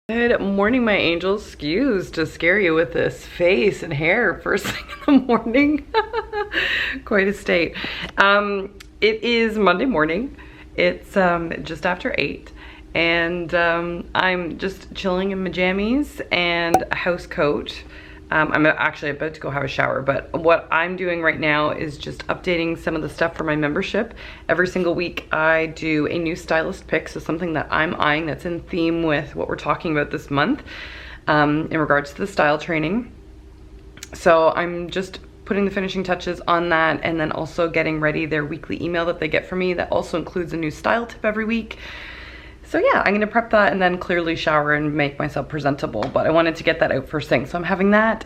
Good morning, my angels. Excuse to scare you with this face and hair first thing in the morning. Quite a state. It is Monday morning. It's just after 8 and I'm just chilling in my jammies and a house coat. I'm actually about to go have a shower, but what I'm doing right now is just updating some of the stuff for my membership. Every single week I do a new stylist pick, so something that I'm eyeing that's in theme with what we're talking about this month in regards to the style training. So I'm just putting the finishing touches on that and then also getting ready their weekly email that they get from me that also includes a new style tip every week. So yeah, I'm gonna prep that and then clearly shower and make myself presentable, but I wanted to get that out first thing. So I'm having that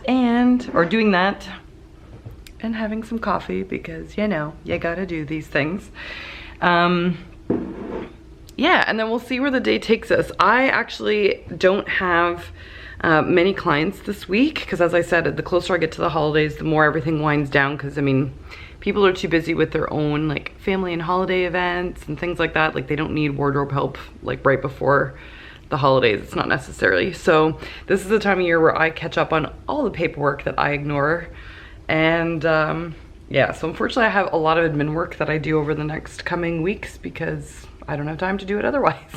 or doing that and having some coffee because, you know, you gotta do these things. Yeah, and then we'll see where the day takes us. I actually don't have many clients this week because, as I said, the closer I get to the holidays, the more everything winds down because, I mean, people are too busy with their own like family and holiday events and things like that. Like they don't need wardrobe help like right before the holidays. It's not necessarily. So this is the time of year where I catch up on all the paperwork that I ignore. And yeah, so unfortunately I have a lot of admin work that I do over the next coming weeks because I don't have time to do it otherwise.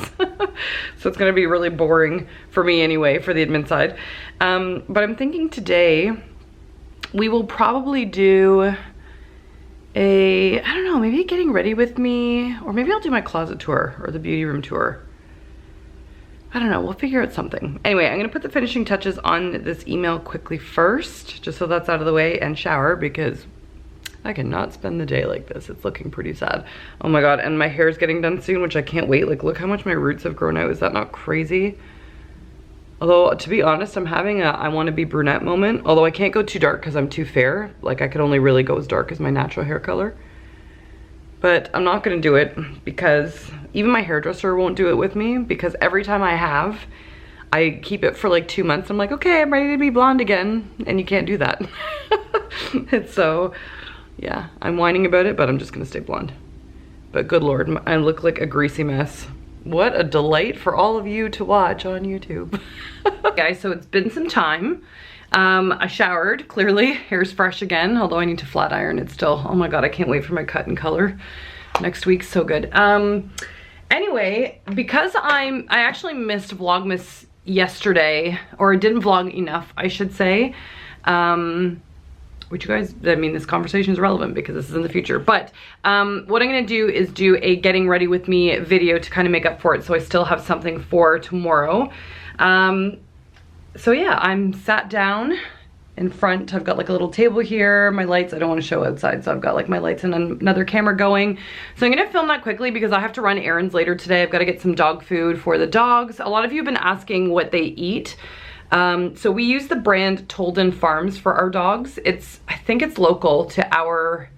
So it's gonna be really boring for me anyway, for the admin side. But I'm thinking today we will probably do I don't know, maybe getting ready with me, or maybe I'll do my closet tour or the beauty room tour. I don't know, we'll figure out something. Anyway, I'm gonna put the finishing touches on this email quickly first, just so that's out of the way, and shower because I cannot spend the day like this. It's looking pretty sad. Oh my God, and my hair is getting done soon, which I can't wait. Like, look how much my roots have grown out. Is that not crazy? Although, to be honest, I'm having a I want to be brunette moment. Although I can't go too dark because I'm too fair. Like, I could only really go as dark as my natural hair color. But I'm not going to do it because even my hairdresser won't do it with me because every time I keep it for like 2 months. I'm like, okay, I'm ready to be blonde again. And you can't do that. And so, yeah, I'm whining about it, but I'm just going to stay blonde. But good Lord, I look like a greasy mess. What a delight for all of you to watch on YouTube. Guys, so it's been some time. I showered, clearly. Hair's fresh again, although I need to flat iron it still. Oh my God, I can't wait for my cut and color next week. So good. Anyway, because I actually missed Vlogmas yesterday, or didn't vlog enough, I should say. Which you guys, I mean, this conversation is relevant because this is in the future. But what I'm gonna do is do a getting ready with me video to kind of make up for it, so I still have something for tomorrow. So yeah, I'm sat down in front. I've got like a little table here. My lights, I don't want to show outside, so I've got like my lights and another camera going. So I'm gonna film that quickly because I have to run errands later today. I've got to get some dog food for the dogs. A lot of you have been asking what they eat. So we use the brand Tolden Farms for our dogs. I think it's local to our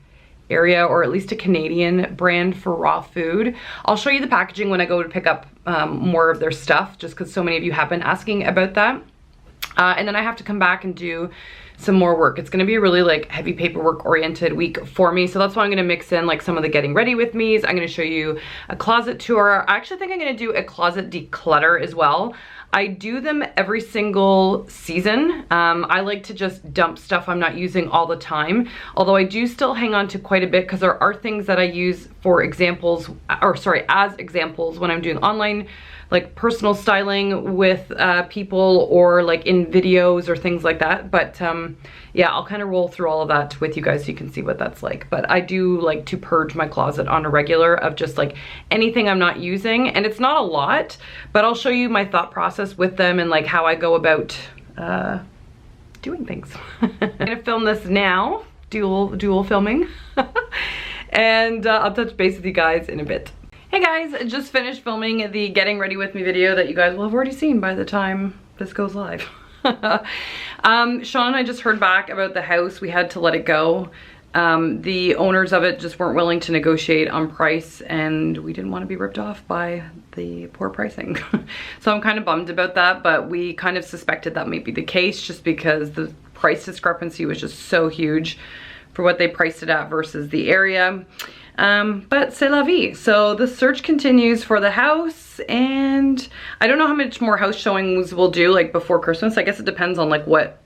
area, or at least a Canadian brand for raw food. I'll show you the packaging when I go to pick up more of their stuff, just because so many of you have been asking about that. And then I have to come back and do some more work. It's gonna be a really like heavy paperwork oriented week for me. So that's why I'm gonna mix in like some of the getting ready with me's. I'm gonna show you a closet tour. I actually think I'm gonna do a closet declutter as well. I do them every single season. I like to just dump stuff I'm not using all the time. Although I do still hang on to quite a bit because there are things that I use for examples, or sorry, as examples when I'm doing online like personal styling with people, or like in videos or things like that. But yeah, I'll kind of roll through all of that with you guys so you can see what that's like. But I do like to purge my closet on a regular of just like anything I'm not using, and it's not a lot, but I'll show you my thought process with them and like how I go about doing things. I'm gonna film this now, dual filming, and I'll touch base with you guys in a bit. Hey guys, just finished filming the getting ready with me video that you guys will have already seen by the time this goes live. Sean and I just heard back about the house. We had to let it go. The owners of it just weren't willing to negotiate on price, and we didn't want to be ripped off by the poor pricing. So I'm kind of bummed about that, but we kind of suspected that might be the case just because the price discrepancy was just so huge for what they priced it at versus the area. But c'est la vie. So the search continues for the house, and I don't know how much more house showings we'll do like before Christmas. I guess it depends on like what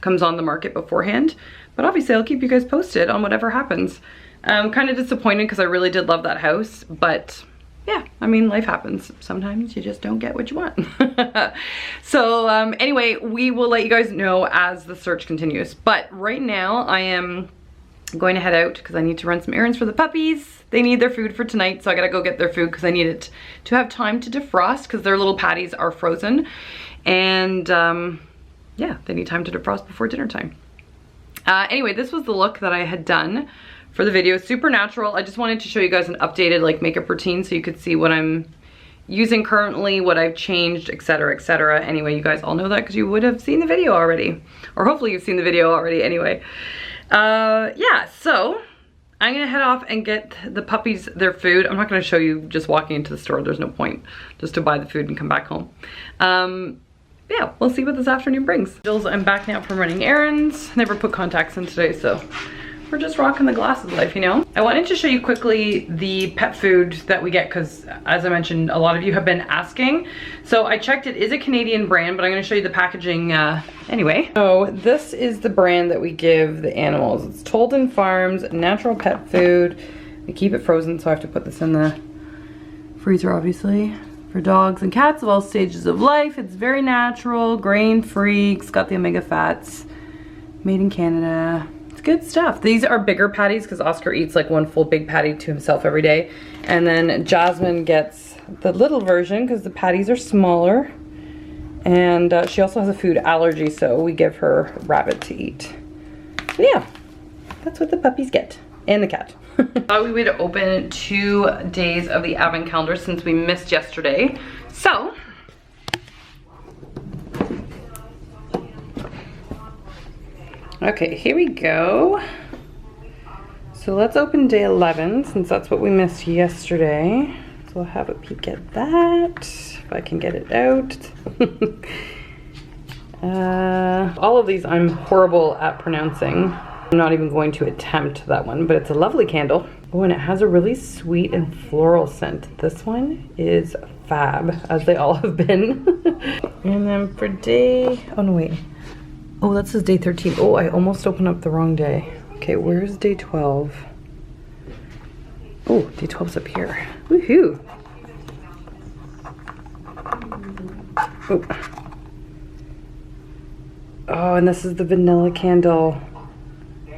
comes on the market beforehand. But obviously I'll keep you guys posted on whatever happens. I'm kind of disappointed because I really did love that house, but yeah, I mean, life happens. Sometimes you just don't get what you want. So anyway, we will let you guys know as the search continues. But right now I am going to head out because I need to run some errands for the puppies. They need their food for tonight, so I gotta go get their food because I need it to have time to defrost because their little patties are frozen. And yeah, they need time to defrost before dinner time. Anyway, this was the look that I had done for the video. Super natural. I just wanted to show you guys an updated like makeup routine so you could see what I'm using currently, what I've changed, etc, etc. Anyway, you guys all know that because you would have seen the video already, or hopefully you've seen the video already anyway. Yeah, so I'm gonna head off and get the puppies their food. I'm not gonna show you just walking into the store. There's no point, just to buy the food and come back home. Yeah, we'll see what this afternoon brings. I'm back now from running errands. Never put contacts in today, so we're just rocking the glasses life, you know? I wanted to show you quickly the pet food that we get because, as I mentioned, a lot of you have been asking. So I checked, it is a Canadian brand, but I'm gonna show you the packaging anyway. So this is the brand that we give the animals. It's Tolden Farms Natural Pet Food. We keep it frozen, so I have to put this in the freezer, obviously. For dogs and cats of all stages of life. It's very natural, grain-free, it's got the omega fats, made in Canada. It's good stuff. These are bigger patties because Oscar eats like one full big patty to himself every day. And then Jasmine gets the little version because the patties are smaller. And she also has a food allergy, so we give her rabbit to eat. But yeah, that's what the puppies get. And the cat. Thought we would open 2 days of the advent calendar since we missed yesterday. So, okay, here we go. So let's open day 11 since that's what we missed yesterday. So we'll have a peek at that, if I can get it out. All of these I'm horrible at pronouncing. I'm not even going to attempt that one, but it's a lovely candle. Oh, and it has a really sweet and floral scent. This one is fab, as they all have been. And then for day, oh no wait. Oh, that says day 13. Oh, I almost opened up the wrong day. Okay, where's day 12? Oh, day 12's up here. Woohoo. Oh. Oh, and this is the vanilla candle.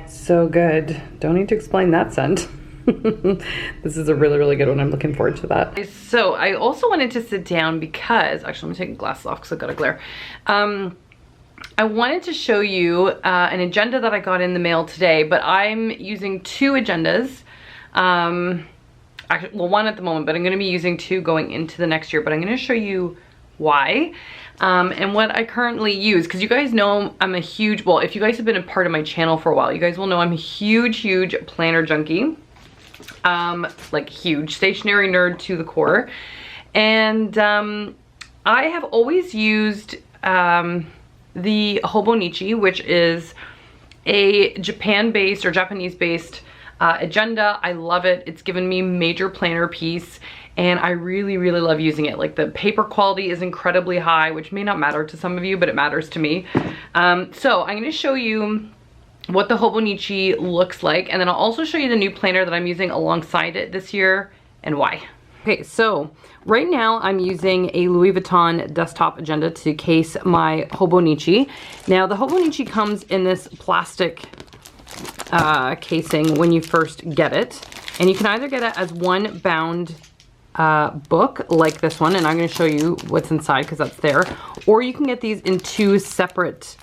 So good. Don't need to explain that scent. This is a really, really good one. I'm looking forward to that. So I also wanted to sit down because, actually I'm gonna take the glasses off because I've got a glare. I wanted to show you an agenda that I got in the mail today, but I'm using 2 agendas. Actually, well, 1 at the moment, but I'm gonna be using 2 going into the next year, but I'm gonna show you why. And what I currently use, because you guys know I'm a huge, well, if you guys have been a part of my channel for a while, you guys will know I'm a huge planner junkie. Like huge stationery nerd to the core. And I have always used the Hobonichi, which is a Japan-based or Japanese-based agenda. I love it. It's given me major planner peace. And I really, really love using it. Like the paper quality is incredibly high, which may not matter to some of you, but it matters to me. So I'm gonna show you what the Hobonichi looks like. And then I'll also show you the new planner that I'm using alongside it this year and why. Okay, so right now I'm using a Louis Vuitton desktop agenda to case my Hobonichi. Now the Hobonichi comes in this plastic casing when you first get it. And you can either get it as one bound book like this one, and I'm going to show you what's inside because that's there, or you can get these in 2 separate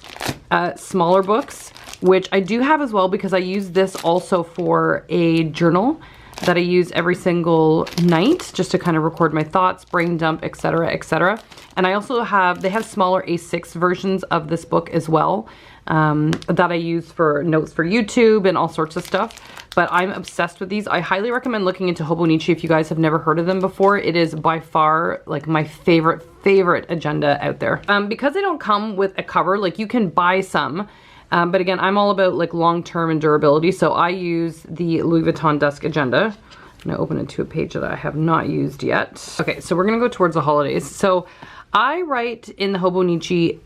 smaller books, which I do have as well because I use this also for a journal that I use every single night just to kind of record my thoughts, brain dump, etc, etc. And I also have, they have smaller A6 versions of this book as well that I use for notes for YouTube and all sorts of stuff. But I'm obsessed with these. I highly recommend looking into Hobonichi if you guys have never heard of them before. It is by far like my favorite agenda out there. Because they don't come with a cover, like you can buy some. But again, I'm all about like long-term and durability. So I use the Louis Vuitton desk agenda. I'm gonna open it to a page that I have not used yet. Okay, so we're gonna go towards the holidays. So I write in the Hobonichi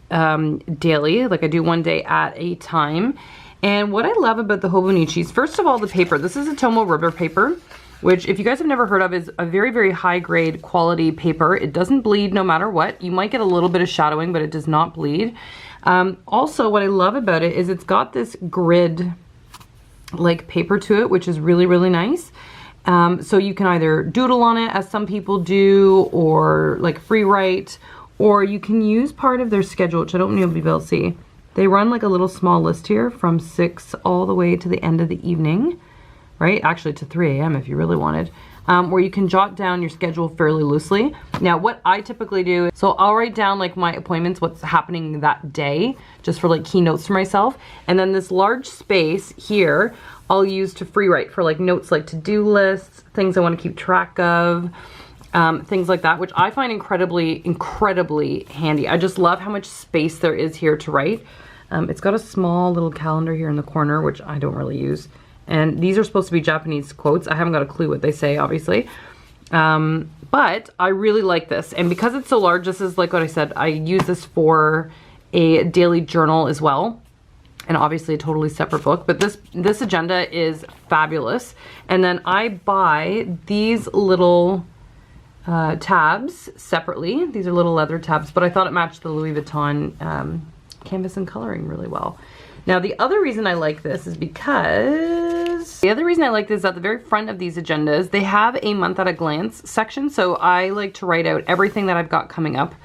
daily, like I do one day at a time. And what I love about the Hobonichis, first of all, the paper. This is a Tomo rubber paper, which if you guys have never heard of is a very, very high grade quality paper. It doesn't bleed no matter what. You might get a little bit of shadowing, but it does not bleed. Also, what I love about it is it's got this grid like paper to it, which is really, really nice. So you can either doodle on it as some people do, or like free write, or you can use part of their schedule, which I don't know if you'll be able to see. They run like a little small list here from 6 all the way to the end of the evening, right? Actually to 3 a.m. if you really wanted, where you can jot down your schedule fairly loosely. Now what I typically do, so I'll write down like my appointments, what's happening that day, just for like keynotes for myself. And then this large space here, I'll use to free write for like notes, like to-do lists, things I want to keep track of, things like that, which I find incredibly, incredibly handy. I just love how much space there is here to write. It's got a small little calendar here in the corner, which I don't really use. And these are supposed to be Japanese quotes. I haven't got a clue what they say, obviously. But I really like this. And because it's so large, this is like what I said, I use this for a daily journal as well. And obviously a totally separate book. But this agenda is fabulous. And then I buy these little tabs separately. These are little leather tabs, but I thought it matched the Louis Vuitton canvas and coloring really well. Now the other reason I like this is because at the very front of these agendas, they have a month at a glance section. So I like to write out everything that I've got coming up.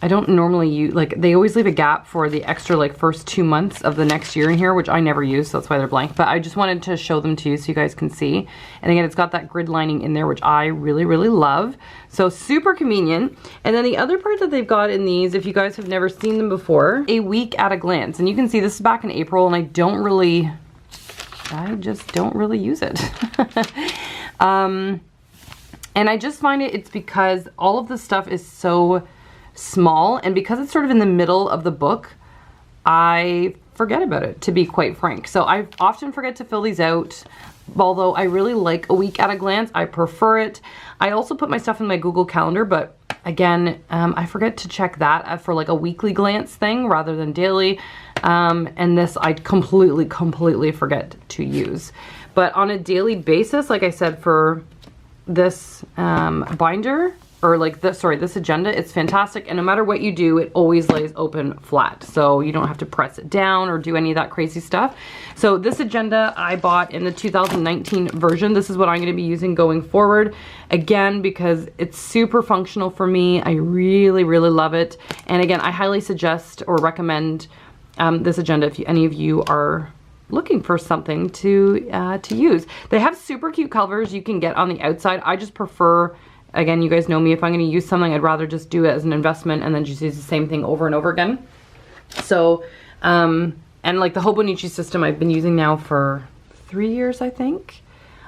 I don't normally use, like they always leave a gap for the extra like first 2 months of the next year in here, which I never use, so that's why they're blank. But I just wanted to show them to you so you guys can see. And again, it's got that grid lining in there, which I really, really love. So super convenient. And then the other part that they've got in these, if you guys have never seen them before, a week at a glance. And you can see this is back in April, and I just don't really use it. And I just find it's because all of the stuff is so small, and because it's sort of in the middle of the book, I forget about it, to be quite frank. So I often forget to fill these out, although I really like a week at a glance. I prefer it. I also put my stuff in my Google Calendar, but again, I forget to check that for like a weekly glance thing rather than daily. And this I completely forget to use. But on a daily basis, like I said, for this binder, or like this agenda, it's fantastic. And no matter what you do, it always lays open flat. So you don't have to press it down or do any of that crazy stuff. So this agenda I bought in the 2019 version. This is what I'm gonna be using going forward. Again, because it's super functional for me. I really, really love it. And again, I highly suggest or recommend this agenda if any of you are looking for something to use. They have super cute covers you can get on the outside. I just prefer, again, you guys know me, if I'm going to use something, I'd rather just do it as an investment and then just use the same thing over and over again. So, and like the Hobonichi system I've been using now for 3 years, I think.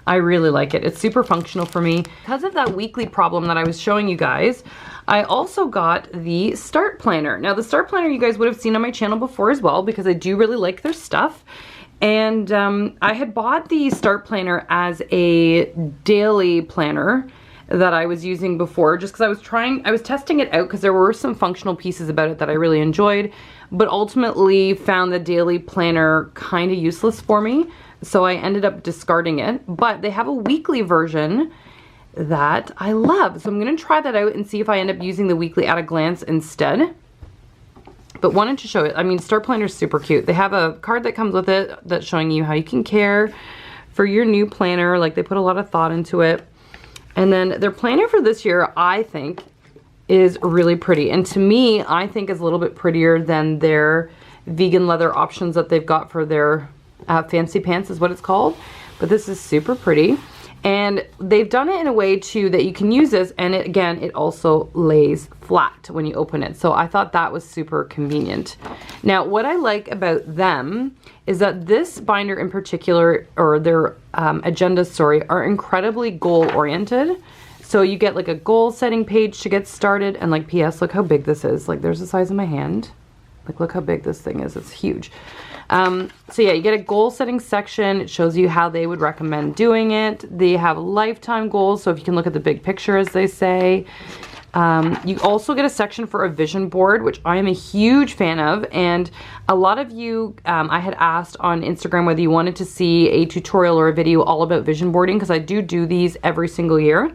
I really like it. It's super functional for me. Because of that weekly problem that I was showing you guys, I also got the Start Planner. Now the Start Planner you guys would have seen on my channel before as well, because I do really like their stuff. And I had bought the Start Planner as a daily planner that I was using before, just because I was testing it out because there were some functional pieces about it that I really enjoyed, but ultimately found the daily planner kind of useless for me. So I ended up discarding it, but they have a weekly version that I love. So I'm gonna try that out and see if I end up using the weekly at a glance instead. But wanted to show it. I mean, Start Planner is super cute. They have a card that comes with it that's showing you how you can care for your new planner. Like they put a lot of thought into it. And then their planner for this year, I think, is really pretty. And to me, I think is a little bit prettier than their vegan leather options that they've got for their fancy pants is what it's called. But this is super pretty. And they've done it in a way too that you can use this, and it, again, it also lays flat when you open it. So I thought that was super convenient. Now, what I like about them is that this binder in particular, or their agendas, sorry, are incredibly goal oriented. So you get like a goal setting page to get started, and like PS, look how big this is. Like there's the size of my hand. Like, look how big this thing is. It's huge. So yeah, you get a goal setting section. It shows you how they would recommend doing it. They have lifetime goals, so if you can look at the big picture, as they say. You also get a section for a vision board, which I am a huge fan of, and a lot of you, I had asked on Instagram whether you wanted to see a tutorial or a video all about vision boarding, because I do these every single year,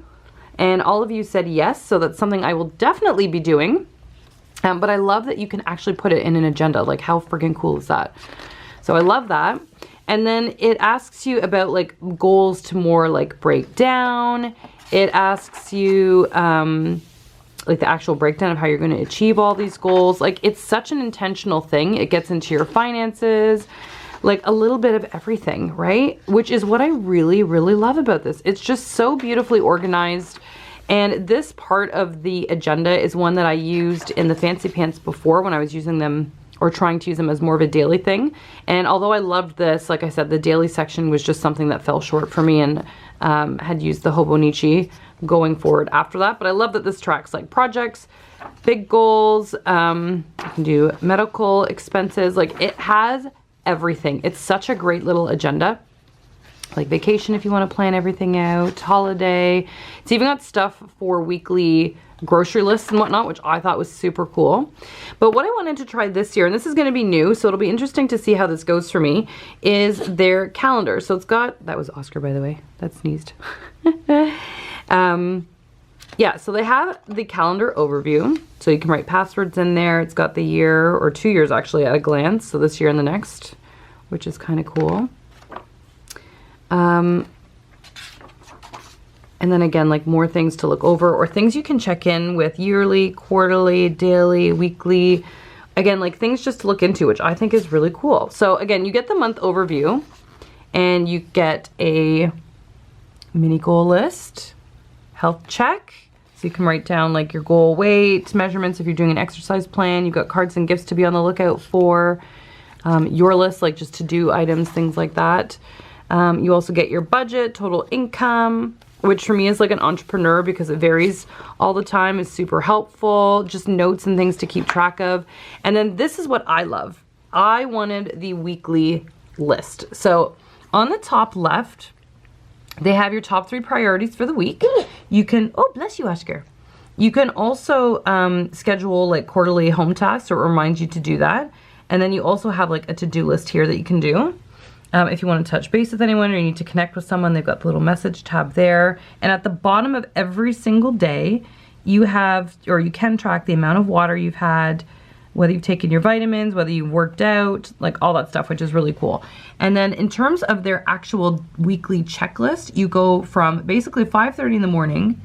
and all of you said yes, so that's something I will definitely be doing. But I love that you can actually put it in an agenda. Like, how friggin' cool is that? So I love that. And then it asks you about like goals to more like break down. It asks you like the actual breakdown of how you're going to achieve all these goals. Like, it's such an intentional thing. It gets into your finances, like a little bit of everything, right? Which is what I really, really love about this. It's just so beautifully organized. And this part of the agenda is one that I used in the Fancy Pants before, when I was using them or trying to use them as more of a daily thing. And although I loved this, like I said, the daily section was just something that fell short for me, and had used the Hobonichi going forward after that. But I love that this tracks like projects, big goals, you can do medical expenses. Like, it has everything. It's such a great little agenda. Like vacation if you want to plan everything out, holiday. It's even got stuff for weekly grocery lists and whatnot, which I thought was super cool. But what I wanted to try this year, and this is going to be new, so it'll be interesting to see how this goes for me, is their calendar. So it's got, that was Oscar, by the way, that sneezed. Yeah, so they have the calendar overview, so you can write passwords in there. It's got the year, or 2 years actually, at a glance, so this year and the next, which is kind of cool. And then again, like more things to look over, or things you can check in with yearly, quarterly, daily, weekly. Again, like things just to look into, which I think is really cool. So again, you get the month overview, and you get a mini goal list, health check. So you can write down like your goal weight, measurements if you're doing an exercise plan. You've got cards and gifts to be on the lookout for. Your list, like just to-do items, things like that. You also get your budget, total income, which for me is like an entrepreneur because it varies all the time, is super helpful. Just notes and things to keep track of. And then this is what I love. I wanted the weekly list. So on the top left, they have your top 3 priorities for the week. You can, oh, bless you, Oscar. You can also schedule like quarterly home tasks, or it reminds you to do that. And then you also have like a to-do list here that you can do. If you want to touch base with anyone, or you need to connect with someone, they've got the little message tab there. And at the bottom of every single day, you have, or you can track the amount of water you've had, whether you've taken your vitamins, whether you've worked out, like all that stuff, which is really cool. And then in terms of their actual weekly checklist, you go from basically 5:30 in the morning,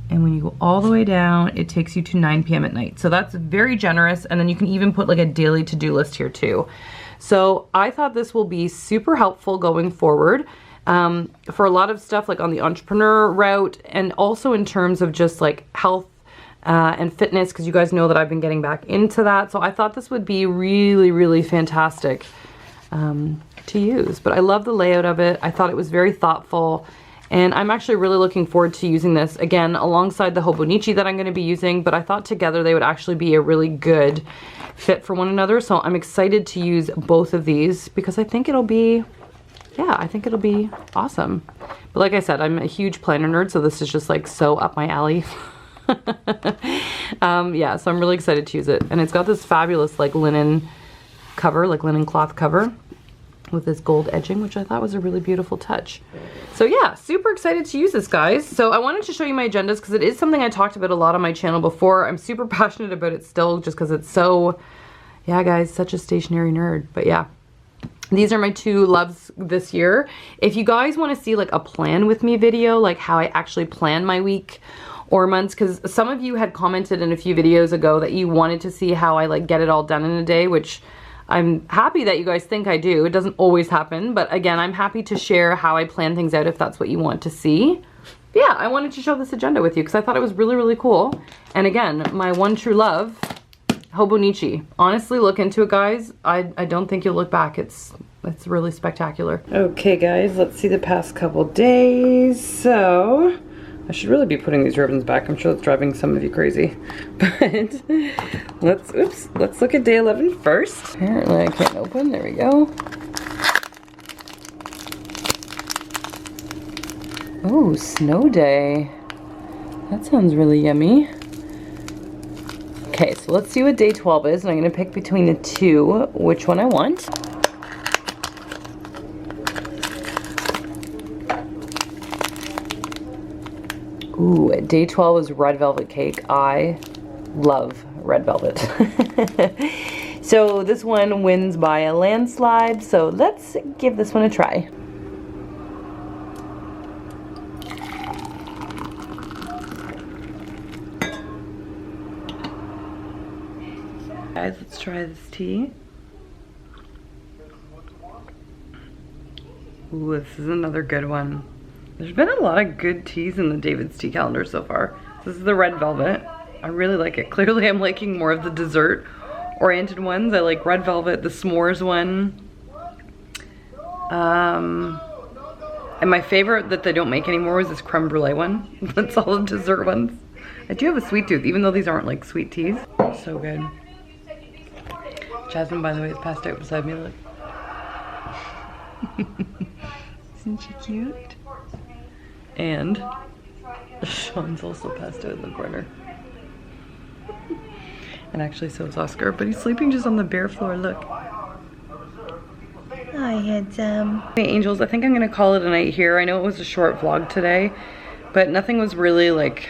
and when you go all the way down, it takes you to 9 p.m. at night. So that's very generous. And then you can even put like a daily to-do list here too. So I thought this will be super helpful going forward for a lot of stuff like on the entrepreneur route, and also in terms of just like health and fitness, because you guys know that I've been getting back into that. So I thought this would be really, really fantastic to use. But I love the layout of it. I thought it was very thoughtful. And I'm actually really looking forward to using this, again, alongside the Hobonichi that I'm going to be using. But I thought together they would actually be a really good fit for one another. So I'm excited to use both of these, because I think it'll be, yeah, I think it'll be awesome. But like I said, I'm a huge planner nerd, so this is just like so up my alley. Yeah, so I'm really excited to use it. And it's got this fabulous like linen cover, like linen cloth cover, with this gold edging, which I thought was a really beautiful touch. So yeah, super excited to use this, guys. So I wanted to show you my agendas because it is something I talked about a lot on my channel before. I'm super passionate about it still, just because it's so, yeah guys, such a stationary nerd. But yeah, these are my 2 loves this year. If you guys want to see like a plan with me video, like how I actually plan my week or months, because some of you had commented in a few videos ago that you wanted to see how I like get it all done in a day, which I'm happy that you guys think I do. It doesn't always happen, but again, I'm happy to share how I plan things out if that's what you want to see. But yeah, I wanted to show this agenda with you because I thought it was really, really cool. And again, my one true love, Hobonichi. Honestly, look into it, guys. I don't think you'll look back. It's really spectacular. Okay, guys, let's see the past couple days. So I should really be putting these ribbons back. I'm sure it's driving some of you crazy. But let's look at day 11 first. Apparently I can't open, there we go. Oh, snow day. That sounds really yummy. Okay, so let's see what day 12 is, and I'm gonna pick between the two which one I want. Ooh, day 12 is red velvet cake. I love red velvet. So this one wins by a landslide, so let's give this one a try. Guys, let's try this tea. Ooh, this is another good one. There's been a lot of good teas in the David's Tea calendar so far. This is the red velvet. I really like it. Clearly I'm liking more of the dessert oriented ones. I like red velvet, the s'mores one. And my favorite that they don't make anymore is this creme brulee one. That's all the dessert ones. I do have a sweet tooth, even though these aren't like sweet teas. So good. Jasmine, by the way, is passed out beside me, look. Isn't she cute? And Sean's also passed out in the corner. And actually so is Oscar, but he's sleeping just on the bare floor, look. Hi, handsome. Hey, angels, I think I'm gonna call it a night here. I know it was a short vlog today, but nothing was really like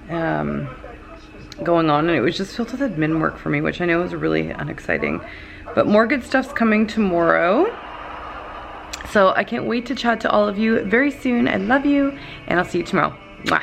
going on, and it was just filled with admin work for me, which I know is really unexciting. But more good stuff's coming tomorrow. So I can't wait to chat to all of you very soon. I love you, and I'll see you tomorrow. Mwah.